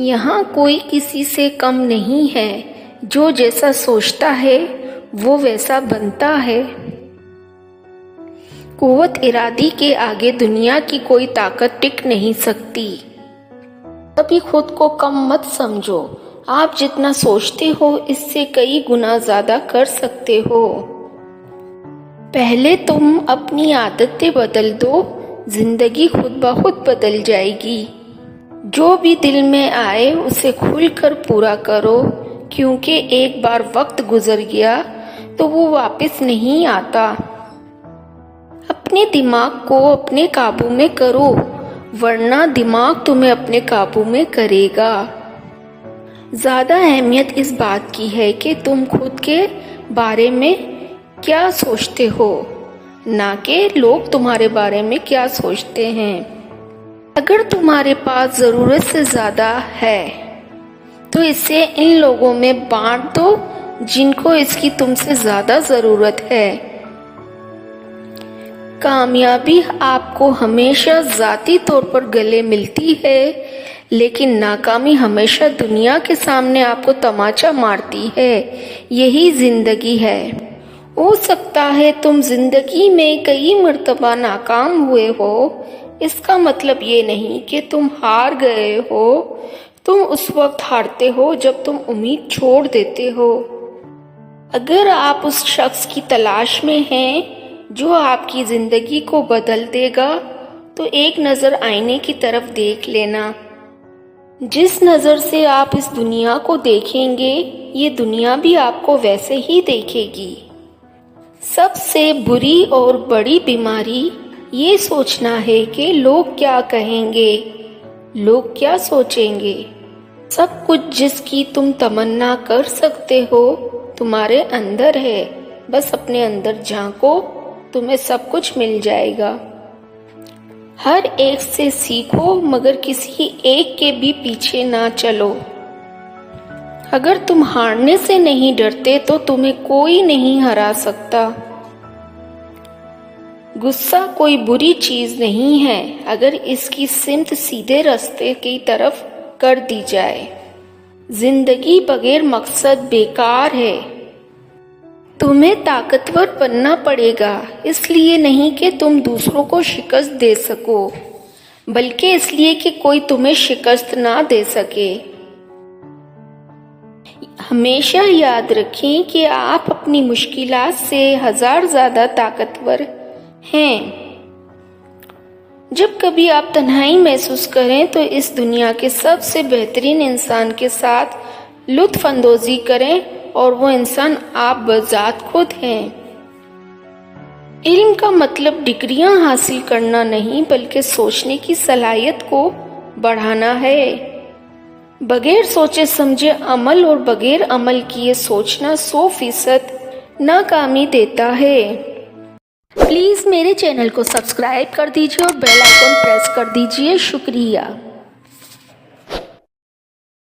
یہاں کوئی کسی سے کم نہیں ہے، جو جیسا سوچتا ہے وہ ویسا بنتا ہے۔ قوت ارادی کے آگے دنیا کی کوئی طاقت ٹک نہیں سکتی۔ کبھی خود کو کم مت سمجھو، آپ جتنا سوچتے ہو اس سے کئی گنا زیادہ کر سکتے ہو۔ پہلے تم اپنی عادتیں بدل دو، زندگی خود بخود بدل جائے گی۔ جو بھی دل میں آئے اسے کھل کر پورا کرو، کیونکہ ایک بار وقت گزر گیا تو وہ واپس نہیں آتا۔ اپنے دماغ کو اپنے قابو میں کرو، ورنہ دماغ تمہیں اپنے قابو میں کرے گا۔ زیادہ اہمیت اس بات کی ہے کہ تم خود کے بارے میں کیا سوچتے ہو، نہ کہ لوگ تمہارے بارے میں کیا سوچتے ہیں۔ اگر تمہارے پاس ضرورت سے زیادہ ہے تو اسے ان لوگوں میں بانٹ دو جن کو اس کی تم سے زیادہ ضرورت ہے۔ کامیابی آپ کو ہمیشہ ذاتی طور پر گلے ملتی ہے، لیکن ناکامی ہمیشہ دنیا کے سامنے آپ کو تماچا مارتی ہے۔ یہی زندگی ہے۔ ہو سکتا ہے تم زندگی میں کئی مرتبہ ناکام ہوئے ہو، اس کا مطلب یہ نہیں کہ تم ہار گئے ہو۔ تم اس وقت ہارتے ہو جب تم امید چھوڑ دیتے ہو۔ اگر آپ اس شخص کی تلاش میں ہیں جو آپ کی زندگی کو بدل دے گا تو ایک نظر آئینے کی طرف دیکھ لینا۔ جس نظر سے آپ اس دنیا کو دیکھیں گے یہ دنیا بھی آپ کو ویسے ہی دیکھے گی۔ سب سے بری اور بڑی بیماری یہ سوچنا ہے کہ لوگ کیا کہیں گے، لوگ کیا سوچیں گے۔ سب کچھ جس کی تم تمنا کر سکتے ہو تمہارے اندر ہے، بس اپنے اندر جھانکو، تمہیں سب کچھ مل جائے گا۔ ہر ایک سے سیکھو مگر کسی ایک کے بھی پیچھے نہ چلو۔ اگر تم ہارنے سے نہیں ڈرتے تو تمہیں کوئی نہیں ہرا سکتا۔ غصہ کوئی بری چیز نہیں ہے اگر اس کی سمت سیدھے راستے کی طرف کر دی جائے۔ زندگی بغیر مقصد بیکار ہے۔ تمہیں طاقتور بننا پڑے گا، اس لیے نہیں کہ تم دوسروں کو شکست دے سکو، بلکہ اس لیے کہ کوئی تمہیں شکست نہ دے سکے۔ ہمیشہ یاد رکھیں کہ آپ اپنی مشکلات سے ہزار زیادہ طاقتور ہیں۔ جب کبھی آپ تنہائی محسوس کریں تو اس دنیا کے سب سے بہترین انسان کے ساتھ لطف اندوزی کریں، اور وہ انسان آپ بذات خود ہیں۔ علم کا مطلب ڈگریاں حاصل کرنا نہیں بلکہ سوچنے کی صلاحیت کو بڑھانا ہے۔ بغیر سوچے سمجھے عمل اور بغیر عمل کیے سوچنا 100% ناکامی دیتا ہے۔ پلیز میرے چینل کو سبسکرائب کر دیجیے اور بیل آئیکن پریس کر دیجیے۔ شکریہ۔